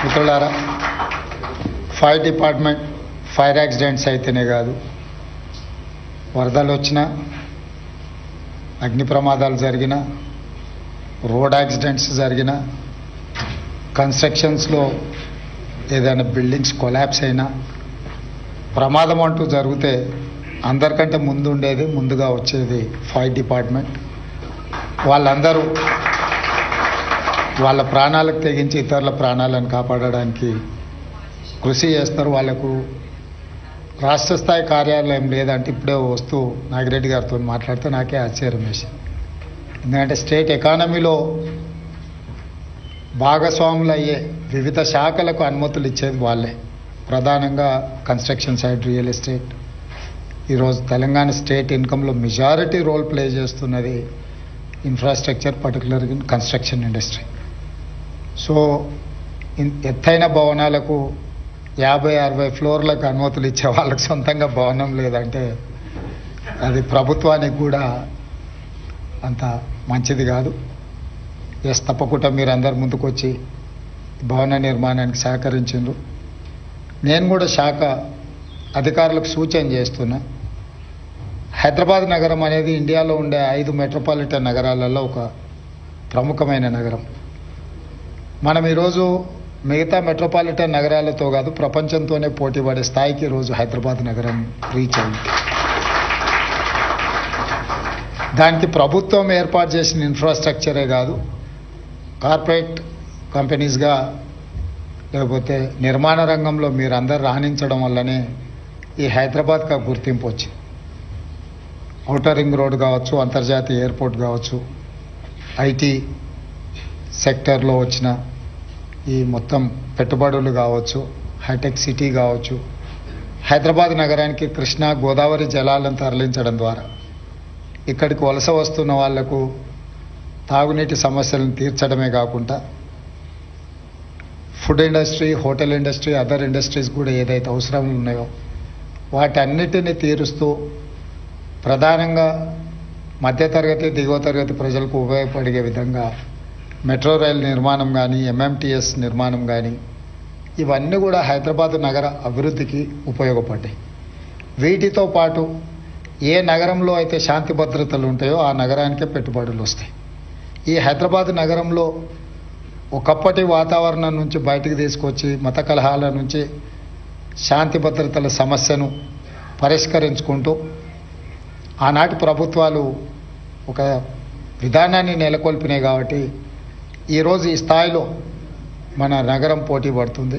మిత్రులారా, fire department fire accidents అయితేనే కాదు, వరదలు వచ్చినా, అగ్ని ప్రమాదాలు జరిగినా, రోడ్ యాక్సిడెంట్స్ జరిగినా, కన్స్ట్రక్షన్స్లో ఏదైనా బిల్డింగ్స్ కొలాప్స్ అయినా, ప్రమాదం అంటూ జరిగితే అందరికంటే ముందుగా వచ్చేది ఫైర్ డిపార్ట్మెంట్. వాళ్ళందరూ వాళ్ళ ప్రాణాలకు తెగించి ఇతరుల ప్రాణాలను కాపాడడానికి కృషి చేస్తారు. వాళ్ళకు రాష్ట్ర స్థాయి కార్యాలయం లేదంటే ఇప్పుడే వస్తూ నాగిరెడ్డి గారితో మాట్లాడితే నాకే ఆశ్చర్యం వేసింది. ఎందుకంటే స్టేట్ ఎకానమీలో భాగస్వాములు అయ్యే వివిధ శాఖలకు అనుమతులు ఇచ్చేది వాళ్ళే, ప్రధానంగా కన్స్ట్రక్షన్ సైడ్, రియల్ ఎస్టేట్. ఈరోజు తెలంగాణ స్టేట్ ఇన్కంలో మెజారిటీ రోల్ ప్లే చేస్తున్నది infrastructure, particular in construction industry. So ఎత్తైన భవనాలకు 50-60 ఫ్లోర్లకు అనుమతులు ఇచ్చే వాళ్ళకి సొంతంగా భవనం లేదంటే అది ప్రభుత్వానికి కూడా అంత మంచిది కాదు. ఎస్, తప్పకుండా మీరు అందరు ముందుకు వచ్చి భవన నిర్మాణానికి సహకరించిండ్రు. నేను కూడా శాఖ అధికారులకు సూచన చేస్తున్నా. హైదరాబాద్ నగరం అనేది ఇండియాలో ఉండే 5 మెట్రోపాలిటన్ నగరాలలో ఒక ప్రముఖమైన నగరం. మనం ఈరోజు మిగతా మెట్రోపాలిటన్ నగరాలతో కాదు, ప్రపంచంతోనే పోటీ పడే స్థాయికి ఈరోజు హైదరాబాద్ నగరం రీచ్ అయింది. దానికి ప్రభుత్వం ఏర్పాటు చేసిన ఇన్ఫ్రాస్ట్రక్చరే కాదు, కార్పొరేట్ కంపెనీస్గా లేకపోతే నిర్మాణ రంగంలో మీరందరూ రాణించడం వల్లనే ఈ హైదరాబాద్కి గుర్తింపు వచ్చింది. ఔటర్ రింగ్ రోడ్ కావచ్చు, అంతర్జాతీయ ఎయిర్పోర్ట్ కావచ్చు, ఐటీ సెక్టర్లో వచ్చిన ఈ మొత్తం పెట్టుబడులు కావచ్చు, హైటెక్ సిటీ కావచ్చు, హైదరాబాద్ నగరానికి కృష్ణా గోదావరి జలాలను తరలించడం ద్వారా ఇక్కడికి వలస వస్తున్న వాళ్లకు తాగునీటి సమస్యలను తీర్చడమే కాకుండా food industry, hotel industry, other industries కూడా ఏదైతే అవసరాలు ఉన్నాయో వాటన్నిటిని తీరుస్తూ ప్రధానంగా మధ్యతరగతి, దిగువ తరగతి ప్రజలకు ఉపయోగపడే విధంగా మెట్రో రైల్ నిర్మాణం కానీ, ఎంఎంటీఎస్ నిర్మాణం కానీ, ఇవన్నీ కూడా హైదరాబాద్ నగర అభివృద్ధికి ఉపయోగపడ్డాయి. వీటితో పాటు ఏ నగరంలో అయితే శాంతి భద్రతలు ఉంటాయో ఆ నగరానికే పెట్టుబడులు వస్తాయి. ఈ హైదరాబాద్ నగరంలో ఒకప్పటి వాతావరణం నుంచి బయటికి తీసుకొచ్చి మత కలహాల నుంచి శాంతి భద్రతల సమస్యను పరిష్కరించుకుంటూ ఆనాటి ప్రభుత్వాలు ఒక విధానాన్ని నెలకొల్పినాయి. కాబట్టి ఈరోజు ఈ స్థాయిలో మన నగరం పోటీ పడుతుంది.